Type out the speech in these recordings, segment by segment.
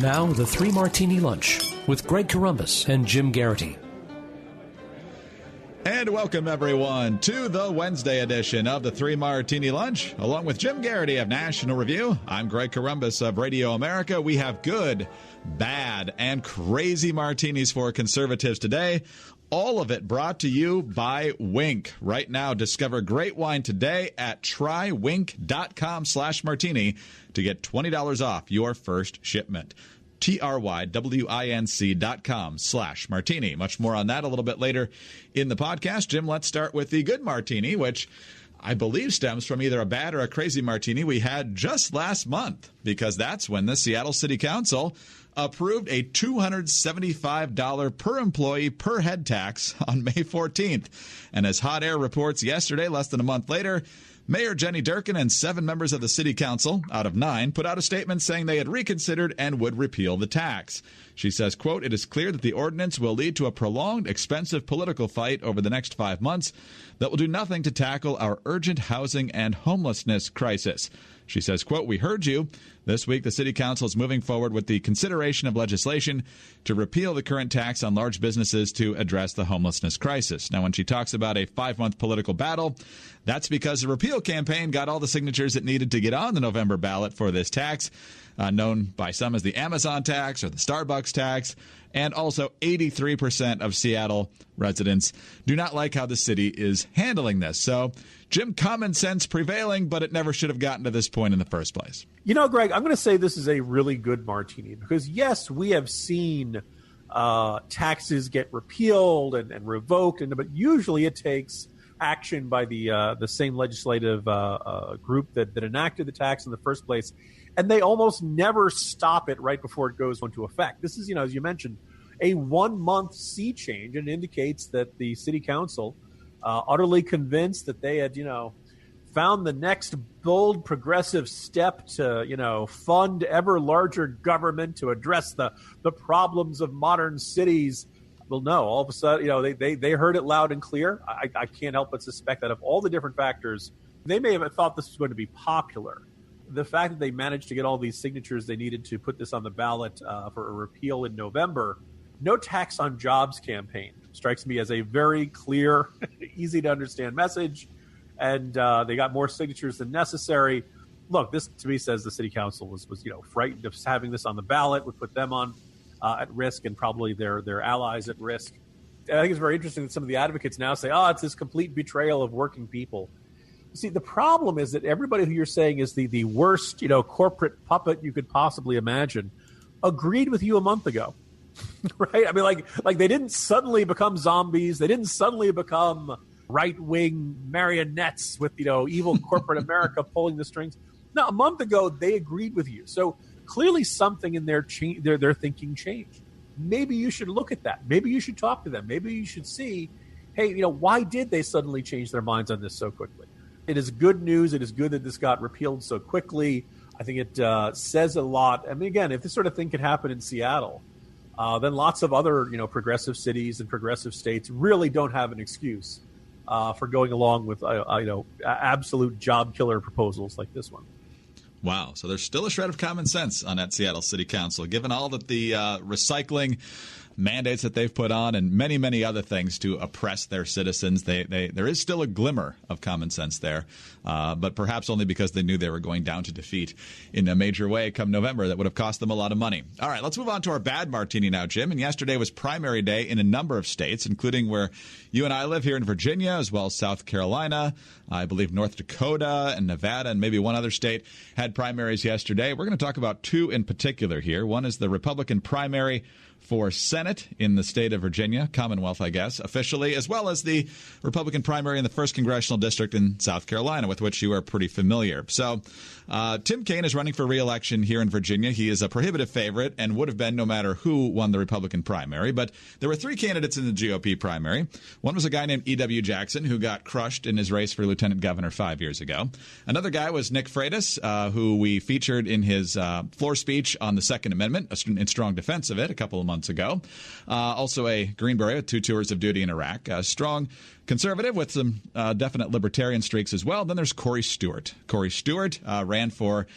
Now, the Three Martini Lunch with Greg Corombos and Jim Geraghty. And welcome, everyone, to the Wednesday edition of the Three Martini Lunch. Along with Jim Geraghty of National Review, I'm Greg Corombos of Radio America. We have good, bad, and crazy martinis for conservatives today. All of it brought to you by Wink. Right now, discover great wine today at trywink.com/martini to get $20 off your first shipment. trywinc.com/martini. Much more on that a little bit later in the podcast. Jim, let's start with the good martini, which I believe stems from either a bad or a crazy martini we had just last month, because that's when the Seattle City Council approved a $275 per employee per head tax on May 14th. And as Hot Air reports yesterday, less than a month later, Mayor Jenny Durkin and 7 members of the City Council, out of 9, put out a statement saying they had reconsidered and would repeal the tax. She says, quote, "It is clear that the ordinance will lead to a prolonged, expensive political fight over the next 5 months that will do nothing to tackle our urgent housing and homelessness crisis." She says, quote, "We heard you. This week, the City Council is moving forward with the consideration of legislation to repeal the current tax on large businesses to address the homelessness crisis." Now, when she talks about a 5-month political battle, that's because the repeal campaign got all the signatures it needed to get on the November ballot for this tax, known by some as the Amazon tax or the Starbucks tax. And also 83% of Seattle residents do not like how the city is handling this. So, Jim, common sense prevailing, but it never should have gotten to this point in the first place. You know, Greg, I'm going to say this is a really good martini because, yes, we have seen taxes get repealed and revoked, but usually it takes action by the same legislative group that enacted the tax in the first place, and they almost never stop it right before it goes into effect. This is, as you mentioned, a 1-month sea change, and it indicates that the City Council utterly convinced that they had, found the next bold progressive step to, fund ever larger government to address the problems of modern cities. Well, no, all of a sudden, they heard it loud and clear. I can't help but suspect that of all the different factors, they may have thought this was going to be popular. The fact that they managed to get all these signatures they needed to put this on the ballot for a repeal in November, no tax on jobs campaign, strikes me as a very clear, easy to understand message. And they got more signatures than necessary. Look, this to me says the City Council was frightened of having this on the ballot, would put them on at risk and probably their allies at risk. I think it's very interesting that some of the advocates now say, it's this complete betrayal of working people. See, the problem is that everybody who you're saying is the worst, corporate puppet you could possibly imagine agreed with you a month ago, right? I mean, like they didn't suddenly become zombies. They didn't suddenly become right-wing marionettes with, evil corporate America pulling the strings. No, a month ago, they agreed with you. So clearly something in their thinking changed. Maybe you should look at that. Maybe you should talk to them. Maybe you should see, hey, why did they suddenly change their minds on this so quickly? It is good news. It is good that this got repealed so quickly. I think it says a lot. I mean, again, if this sort of thing could happen in Seattle, then lots of other, progressive cities and progressive states really don't have an excuse for going along with, absolute job killer proposals like this one. Wow. So there's still a shred of common sense on that Seattle City Council, given all that the recycling mandates that they've put on and many, many other things to oppress their citizens. There is still a glimmer of common sense there, but perhaps only because they knew they were going down to defeat in a major way come November that would have cost them a lot of money. All right, let's move on to our bad martini now, Jim. And yesterday was primary day in a number of states, including where you and I live here in Virginia, as well as South Carolina. I believe North Dakota and Nevada and maybe one other state had primaries yesterday. We're going to talk about 2 in particular here. One is the Republican primary for Senate in the state of Virginia, Commonwealth, I guess, officially, as well as the Republican primary in the 1st Congressional District in South Carolina, with which you are pretty familiar. So Tim Kaine is running for re-election here in Virginia. He is a prohibitive favorite and would have been no matter who won the Republican primary. But there were 3 candidates in the GOP primary. One was a guy named E.W. Jackson, who got crushed in his race for lieutenant governor 5 years ago. Another guy was Nick Freitas, who we featured in his floor speech on the Second Amendment, in strong defense of it, a couple of months ago. Also a Green Beret with 2 tours of duty in Iraq. A strong conservative with some definite libertarian streaks as well. Then there's Corey Stewart. Corey Stewart ran for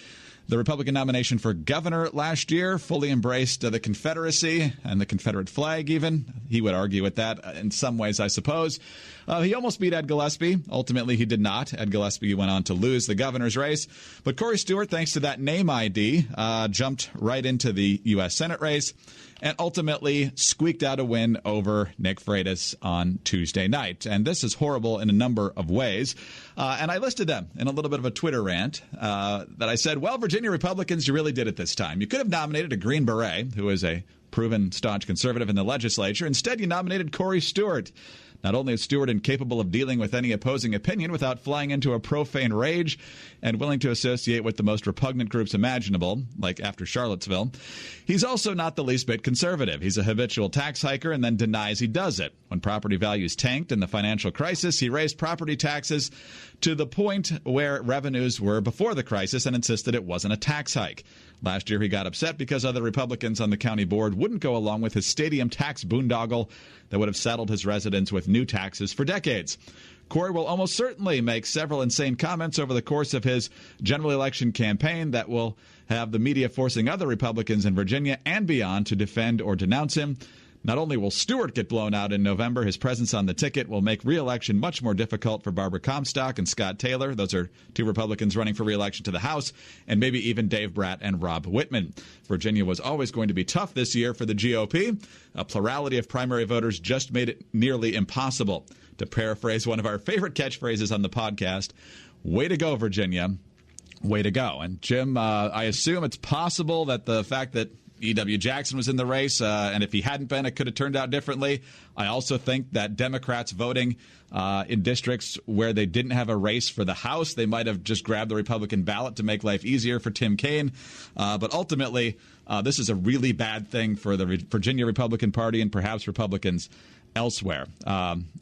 the Republican nomination for governor last year, fully embraced the Confederacy and the Confederate flag even. He would argue with that in some ways, I suppose. He almost beat Ed Gillespie. Ultimately, he did not. Ed Gillespie went on to lose the governor's race. But Corey Stewart, thanks to that name ID, jumped right into the U.S. Senate race and ultimately squeaked out a win over Nick Freitas on Tuesday night. And this is horrible in a number of ways. And I listed them in a little bit of a Twitter rant that I said, well, Virginia Republicans, you really did it this time. You could have nominated a Green Beret, who is a proven staunch conservative in the legislature. Instead, you nominated Corey Stewart. Not only is Stewart incapable of dealing with any opposing opinion without flying into a profane rage and willing to associate with the most repugnant groups imaginable, like after Charlottesville, he's also not the least bit conservative. He's a habitual tax hiker and then denies he does it. When property values tanked in the financial crisis, he raised property taxes to the point where revenues were before the crisis and insisted it wasn't a tax hike. Last year, he got upset because other Republicans on the county board wouldn't go along with his stadium tax boondoggle that would have saddled his residents with new taxes for decades. Corey will almost certainly make several insane comments over the course of his general election campaign that will have the media forcing other Republicans in Virginia and beyond to defend or denounce him. Not only will Stewart get blown out in November, his presence on the ticket will make re-election much more difficult for Barbara Comstock and Scott Taylor. Those are two Republicans running for re-election to the House, and maybe even Dave Bratt and Rob Whitman. Virginia was always going to be tough this year for the GOP. A plurality of primary voters just made it nearly impossible. To paraphrase one of our favorite catchphrases on the podcast, way to go, Virginia. Way to go. And Jim, I assume it's possible that the fact that E.W. Jackson was in the race, and if he hadn't been, it could have turned out differently. I also think that Democrats voting in districts where they didn't have a race for the House, they might have just grabbed the Republican ballot to make life easier for Tim Kaine. But ultimately, this is a really bad thing for the Virginia Republican Party and perhaps Republicans elsewhere.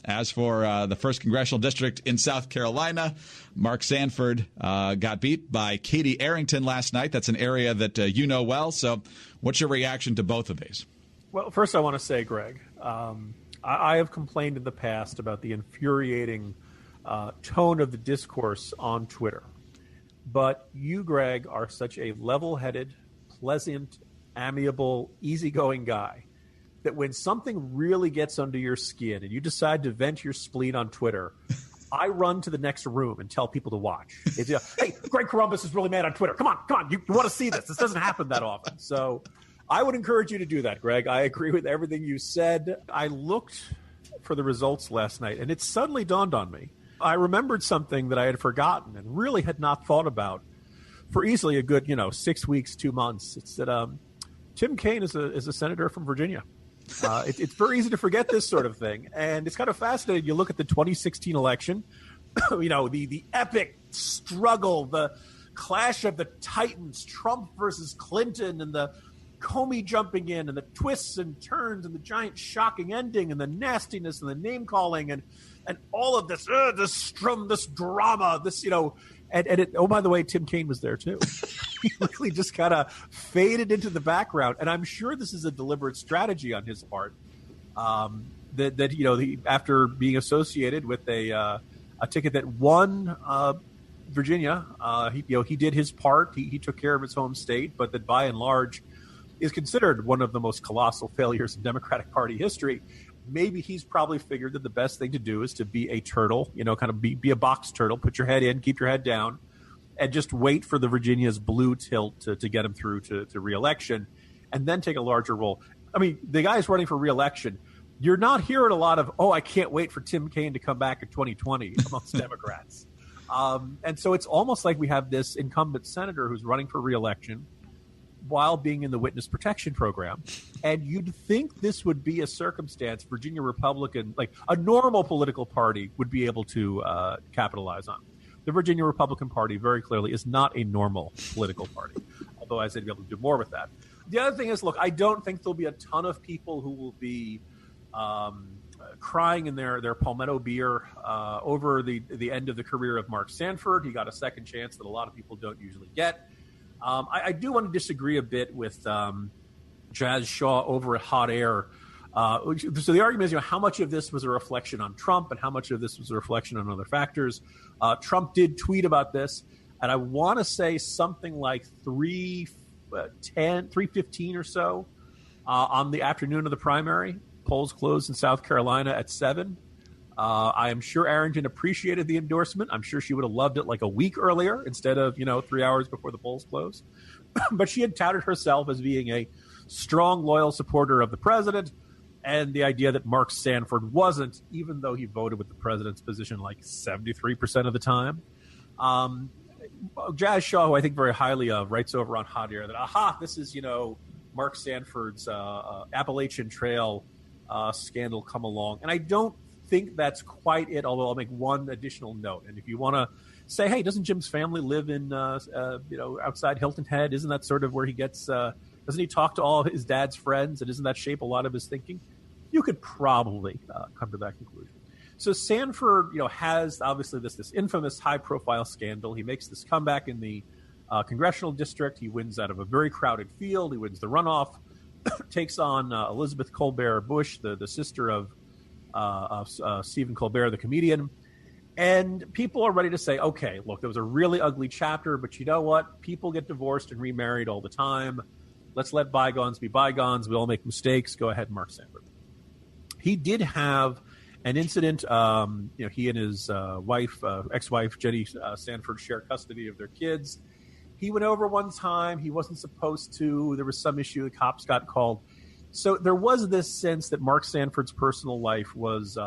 As for the 1st Congressional District in South Carolina, Mark Sanford got beat by Katie Arrington last night. That's an area that you know well. So what's your reaction to both of these? Well, first I want to say, Greg, I have complained in the past about the infuriating tone of the discourse on Twitter. But you, Greg, are such a level-headed, pleasant, amiable, easygoing guy that when something really gets under your skin and you decide to vent your spleen on Twitter, I run to the next room and tell people to watch. It's, hey, Greg Corombos is really mad on Twitter. Come on. You want to see this. This doesn't happen that often. So I would encourage you to do that, Greg. I agree with everything you said. I looked for the results last night, and it suddenly dawned on me. I remembered something that I had forgotten and really had not thought about for easily a good, 6 weeks, 2 months. It's that Tim Kaine is a senator from Virginia. It's very easy to forget this sort of thing. And it's kind of fascinating. You look at the 2016 election, the epic struggle, the clash of the titans, Trump versus Clinton, and the Comey jumping in, and the twists and turns, and the giant shocking ending, and the nastiness, and the name calling, and all of this, this drama, and it, oh, by the way, Tim Kaine was there too. He really just kind of faded into the background, and I'm sure this is a deliberate strategy on his part. After being associated with a ticket that won Virginia, he did his part. He took care of his home state, but that by and large is considered one of the most colossal failures in Democratic Party history. Maybe he's probably figured that the best thing to do is to be a turtle, kind of be a box turtle, put your head in, keep your head down, and just wait for the Virginia's blue tilt to get him through to re-election, and then take a larger role. I mean, the guy's running for re-election. You're not hearing a lot of, I can't wait for Tim Kaine to come back in 2020 amongst Democrats. And so it's almost like we have this incumbent senator who's running for re-election while being in the witness protection program. And you'd think this would be a circumstance Virginia Republican, like a normal political party, would be able to capitalize on. The Virginia Republican Party very clearly is not a normal political party, although I said be able to do more with that. The other thing is, look, I don't think there'll be a ton of people who will be crying in their palmetto beer over the end of the career of Mark Sanford. He got a second chance that a lot of people don't usually get. I do want to disagree a bit with Jazz Shaw over at Hot Air. So the argument is, how much of this was a reflection on Trump and how much of this was a reflection on other factors. Trump did tweet about this. and I want to say something like 3:15 or so on the afternoon of the primary. Polls closed in South Carolina at 7. I am sure Arrington appreciated the endorsement. I'm sure she would have loved it like a week earlier instead of 3 hours before the polls closed. But she had touted herself as being a strong, loyal supporter of the president, and the idea that Mark Sanford wasn't, even though he voted with the president's position like 73% of the time. Jazz Shaw, who I think very highly of, writes over on Hot Air that, this is, Mark Sanford's Appalachian Trail scandal come along. And I don't think that's quite it, although I'll make one additional note. And if you want to say, hey, doesn't Jim's family live in, outside Hilton Head? Isn't that sort of where he gets, doesn't he talk to all of his dad's friends? And doesn't that shape a lot of his thinking? You could probably come to that conclusion. So Sanford, has obviously this infamous high-profile scandal. He makes this comeback in the congressional district. He wins out of a very crowded field. He wins the runoff, takes on Elizabeth Colbert Bush, the sister of Stephen Colbert, the comedian. And people are ready to say, okay, look, there was a really ugly chapter, but you know what? People get divorced and remarried all the time. Let's let bygones be bygones. We all make mistakes. Go ahead, Mark Sanford. He did have an incident. He and his ex-wife, Jenny Sanford, share custody of their kids. He went over one time. He wasn't supposed to. There was some issue. The cops got called. So there was this sense that Mark Sanford's personal life was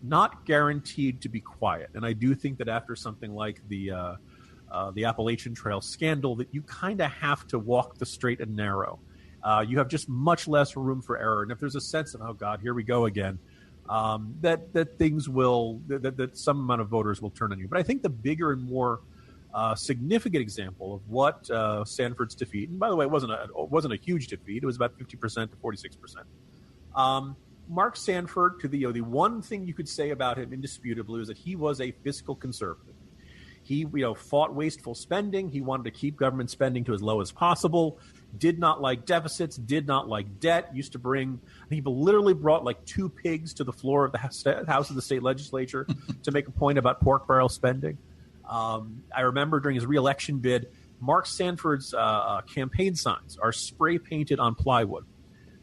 not guaranteed to be quiet. And I do think that after something like the Appalachian Trail scandal, that you kind of have to walk the straight and narrow. You have just much less room for error. And if there's a sense of, oh, God, here we go again, that things will, that some amount of voters will turn on you. But I think the bigger and more significant example of what Sanford's defeat, and by the way, it wasn't a huge defeat. It was about 50% to 46%. Mark Sanford, to the one thing you could say about him indisputably is that he was a fiscal conservative. He fought wasteful spending. He wanted to keep government spending to as low as possible. Did not like deficits. Did not like debt. Used to bring. He literally brought like 2 pigs to the floor of the House of the state legislature to make a point about pork barrel spending. I remember during his reelection bid, Mark Sanford's campaign signs are spray painted on plywood.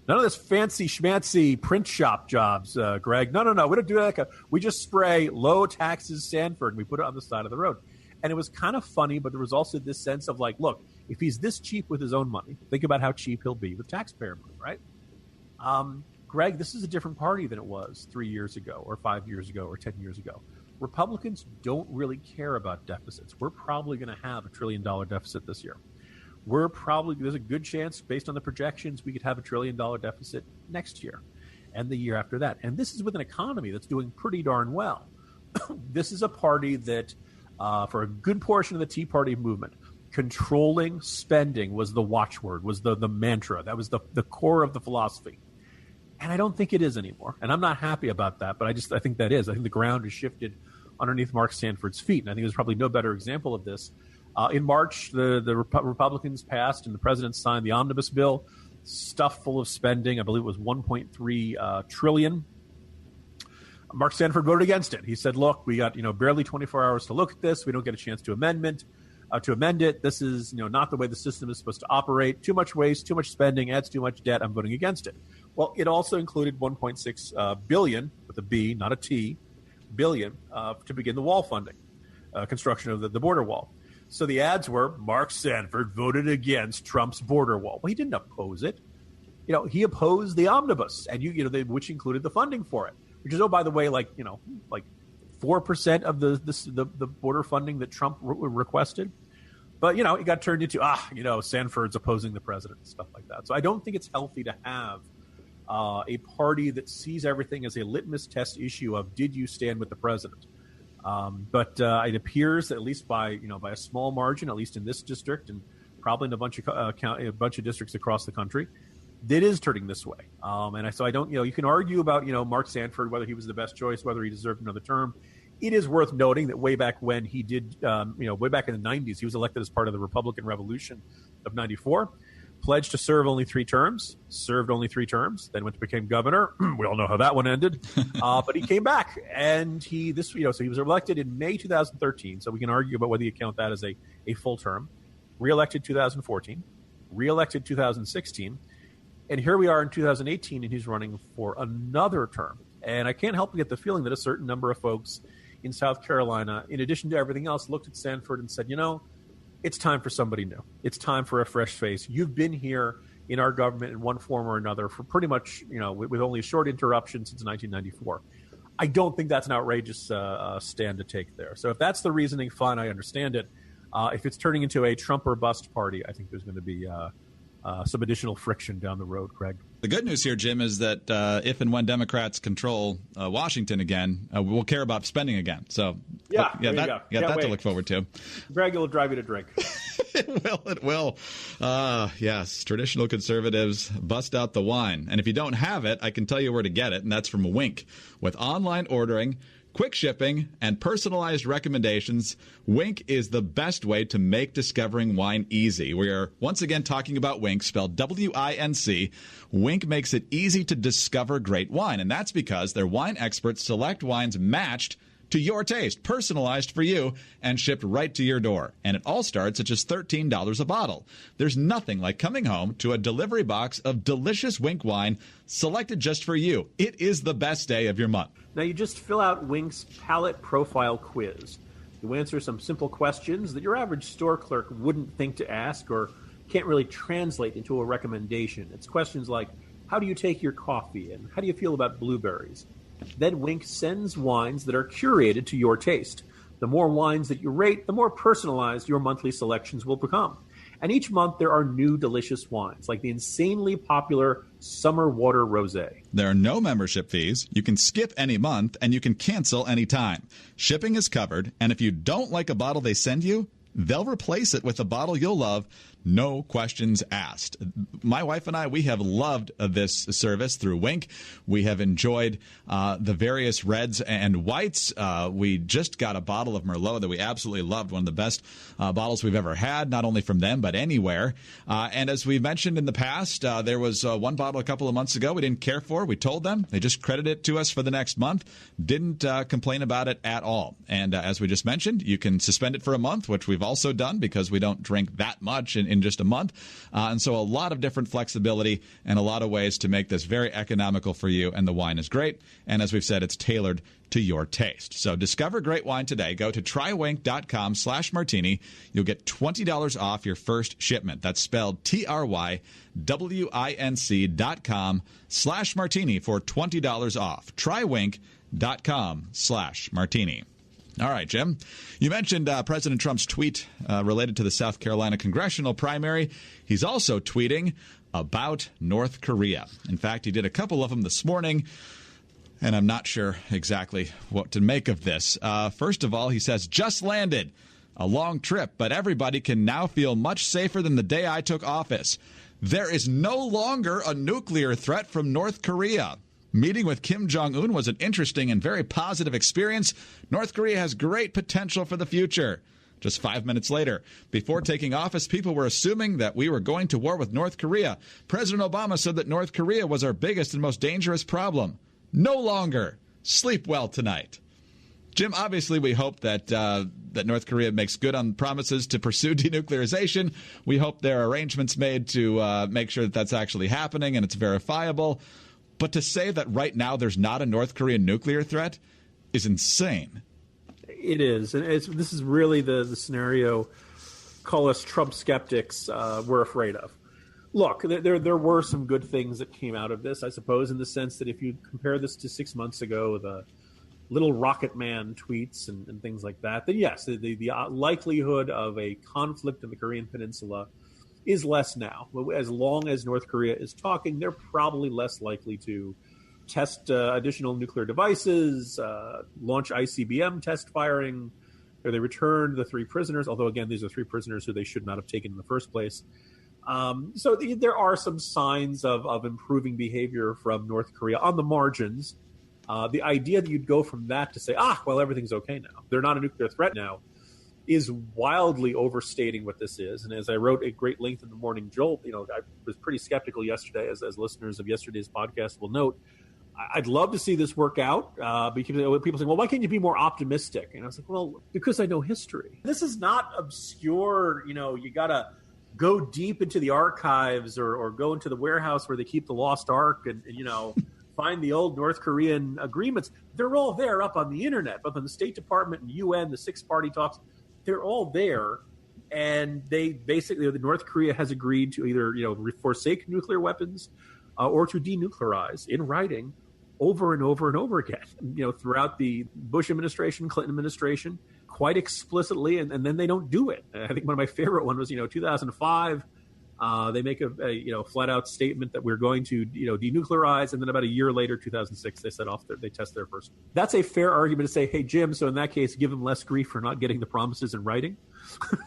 None of this fancy schmancy print shop jobs, Greg. No. We don't do that. We just spray low taxes Sanford, and we put it on the side of the road. And it was kind of funny, but there was also this sense of like, look, if he's this cheap with his own money, think about how cheap he'll be with taxpayer money, right? Greg, this is a different party than it was 3 years ago or 5 years ago or 10 years ago. Republicans don't really care about deficits. We're probably going to have $1 trillion deficit this year. There's a good chance, based on the projections, we could have $1 trillion deficit next year and the year after that. And this is with an economy that's doing pretty darn well. This is a party that, for a good portion of the Tea Party movement, controlling spending was the watchword, was the mantra. That was the core of the philosophy. And I don't think it is anymore. And I'm not happy about that, but I think that is. I think the ground has shifted underneath Mark Sanford's feet. And I think there's probably no better example of this. In March, the Republicans passed and the president signed the omnibus bill, stuffed full of spending. I believe it was $1.3 trillion. Mark Sanford voted against it. He said, look, we got barely 24 hours to look at this. We don't get a chance to amend it. This is not the way the system is supposed to operate. Too much waste, too much spending, adds too much debt. I'm voting against it. Well, it also included $1.6 billion, with a B, not a T, billion, to begin the wall funding, construction of the border wall. So the ads were, Mark Sanford voted against Trump's border wall. Well, he didn't oppose it. He opposed the omnibus, and which included the funding for it. Which is, oh, by the way, like 4% of the border funding that Trump requested. But it got turned into Sanford's opposing the president and stuff like that. So I don't think it's healthy to have a party that sees everything as a litmus test issue of did you stand with the president. But it appears that at least by a small margin, at least in this district and probably in a bunch of districts across the country, it is turning this way. So I don't, you can argue about, Mark Sanford, whether he was the best choice, whether he deserved another term. It is worth noting that way back when he did, way back in the 90s, he was elected as part of the Republican Revolution of 94. pledged to serve only 3 terms, served only 3 terms, then went to became governor. We all know how that one ended. But he came back, and so he was elected in May 2013. So we can argue about whether you count that as a full term. Reelected 2014, reelected 2016, and here we are in 2018, and he's running for another term. And I can't help but get the feeling that a certain number of folks in South Carolina, in addition to everything else, looked at Sanford and said, it's time for somebody new. It's time for a fresh face. You've been here in our government in one form or another for pretty much, with only a short interruption since 1994. I don't think that's an outrageous stand to take there. So if that's the reasoning, fine, I understand it. If it's turning into a Trump or bust party, I think there's going to be some additional friction down the road, Craig. The good news here, Jim, is that if and when Democrats control Washington again, we'll care about spending again. So that to look forward to. Greg, it'll drive you to drink. It will. Yes, traditional conservatives bust out the wine. And if you don't have it, I can tell you where to get it, and that's from Wink. With online ordering, quick shipping, and personalized recommendations, Wink is the best way to make discovering wine easy. We are once again talking about Wink, spelled W-I-N-C. Wink makes it easy to discover great wine, and that's because their wine experts select wines matched to your taste, personalized for you, and shipped right to your door. And it all starts at just $13 a bottle. There's nothing like coming home to a delivery box of delicious Wink wine selected just for you. It is the best day of your month. Now, you just fill out Wink's palate profile quiz. You answer some simple questions that your average store clerk wouldn't think to ask or can't really translate into a recommendation. It's questions like, how do you take your coffee, and how do you feel about blueberries? Then Wink sends wines that are curated to your taste. The more wines that you rate, the more personalized your monthly selections will become. And each month there are new delicious wines, like the insanely popular Summer Water Rosé. There are no membership fees. You can skip any month, and you can cancel any time. Shipping is covered, and if you don't like a bottle they send you, they'll replace it with a bottle you'll love, no questions asked. My wife and I, we have loved this service through Wink. We have enjoyed the various reds and whites. We just got a bottle of Merlot that we absolutely loved, one of the best bottles we've ever had, not only from them, but anywhere. And as we mentioned in the past, there was one bottle a couple of months ago we didn't care for. We told them. They just credited it to us for the next month. Didn't complain about it at all. And as we just mentioned, you can suspend it for a month, which we've also done because we don't drink that much in just a month. And so a lot of different flexibility and a lot of ways to make this very economical for you. And the wine is great. And as we've said, it's tailored to your taste. So discover great wine today. Go to trywink.com/martini. You'll get $20 off your first shipment. That's spelled TRYWINC.com/martini for $20 off. Trywink.com/martini. All right, Jim. You mentioned President Trump's tweet related to the South Carolina congressional primary. He's also tweeting about North Korea. In fact, he did a couple of them this morning, and I'm not sure exactly what to make of this. First of all, he says, just landed. A long trip, but everybody can now feel much safer than the day I took office. There is no longer a nuclear threat from North Korea. Meeting with Kim Jong-un was an interesting and very positive experience. North Korea has great potential for the future. Just 5 minutes later, before taking office, people were assuming that we were going to war with North Korea. President Obama said that North Korea was our biggest and most dangerous problem. No longer. Sleep well tonight. Jim, obviously we hope that that North Korea makes good on promises to pursue denuclearization. We hope there are arrangements made to make sure that that's actually happening and it's verifiable. But to say that right now there's not a North Korean nuclear threat is insane. It is. And this is really the scenario, call us Trump skeptics, we're afraid of. Look, there were some good things that came out of this, I suppose, in the sense that if you compare this to 6 months ago, the little Rocket Man tweets and things like that, then yes, the likelihood of a conflict in the Korean Peninsula is less now. As long as North Korea is talking, they're probably less likely to test additional nuclear devices, launch ICBM test firing, or they return the 3 prisoners, although, again, these are 3 prisoners who they should not have taken in the first place. So there are some signs of improving behavior from North Korea on the margins. The idea that you'd go from that to say, well, everything's okay now. They're not a nuclear threat now. is wildly overstating what this is. And as I wrote at great length in the Morning Jolt, I was pretty skeptical yesterday, as listeners of yesterday's podcast will note. I'd love to see this work out because people say, well, why can't you be more optimistic? And I was like, well, because I know history. This is not obscure. You got to go deep into the archives or go into the warehouse where they keep the lost ark and find the old North Korean agreements. They're all there up on the internet, both on the State Department and UN, the six-party talks. They're all there. And they basically, the North Korea has agreed to either, forsake nuclear weapons or to denuclearize in writing over and over and over again, throughout the Bush administration, Clinton administration, quite explicitly. And then they don't do it. I think one of my favorite one was, 2005. They make a flat out statement that we're going to denuclearize, and then about a year later, 2006, they test their first. That's a fair argument to say, hey Jim, so in that case, give them less grief for not getting the promises in writing,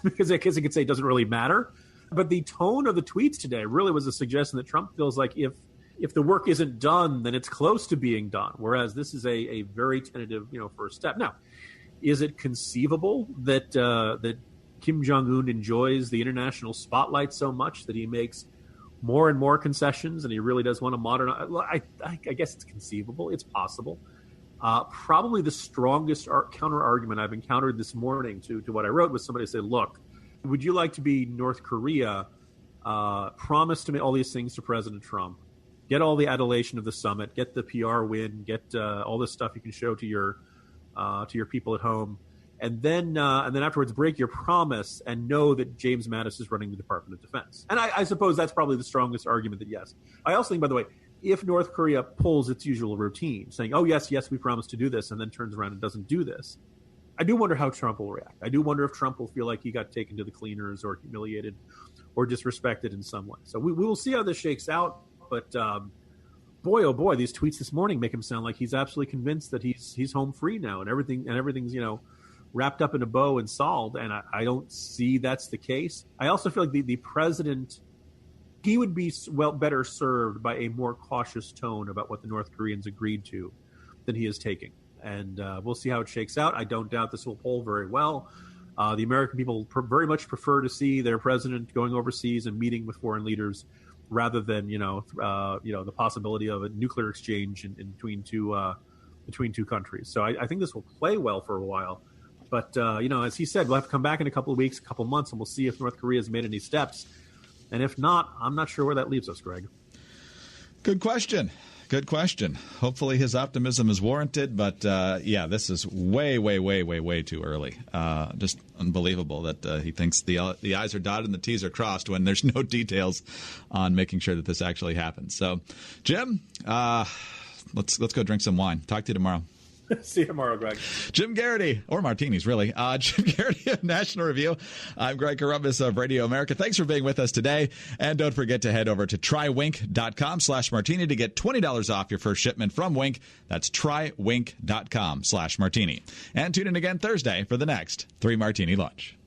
because I guess you could say it doesn't really matter. But the tone of the tweets today really was a suggestion that Trump feels like if the work isn't done, then it's close to being done. Whereas this is a very tentative first step. Now, is it conceivable that Kim Jong-un enjoys the international spotlight so much that he makes more and more concessions and he really does want to modernize? I guess it's conceivable. It's possible. Probably the strongest counter-argument I've encountered this morning to what I wrote was somebody said, look, would you like to be North Korea, promise to make all these things to President Trump, get all the adulation of the summit, get the PR win, get all this stuff you can show to your people at home, and then afterwards break your promise and know that James Mattis is running the Department of Defense. And I suppose that's probably the strongest argument that yes. I also think, by the way, if North Korea pulls its usual routine, saying, oh, yes, we promised to do this, and then turns around and doesn't do this, I do wonder how Trump will react. I do wonder if Trump will feel like he got taken to the cleaners or humiliated or disrespected in some way. So we will see how this shakes out. But boy, oh boy, these tweets this morning make him sound like he's absolutely convinced that he's home free now and everything's wrapped up in a bow and solved, and I don't see that's the case. I also feel like the president, he would be better served by a more cautious tone about what the North Koreans agreed to than he is taking. And we'll see how it shakes out. I don't doubt this will poll very well. The American people very much prefer to see their president going overseas and meeting with foreign leaders rather than the possibility of a nuclear exchange in between two countries. So I think this will play well for a while. But, as he said, we'll have to come back in a couple of weeks, a couple of months, and we'll see if North Korea has made any steps. And if not, I'm not sure where that leaves us, Greg. Good question. Hopefully his optimism is warranted. But, this is way, way, way, way, way too early. Just unbelievable that he thinks the I's are dotted and the T's are crossed when there's no details on making sure that this actually happens. So, Jim, let's go drink some wine. Talk to you tomorrow. See you tomorrow, Greg. Jim Geraghty, or martinis, really. Jim Geraghty of National Review. I'm Greg Corombos of Radio America. Thanks for being with us today. And don't forget to head over to trywink.com/martini to get $20 off your first shipment from Wink. That's trywink.com/martini. And tune in again Thursday for the next 3 Martini Lunch.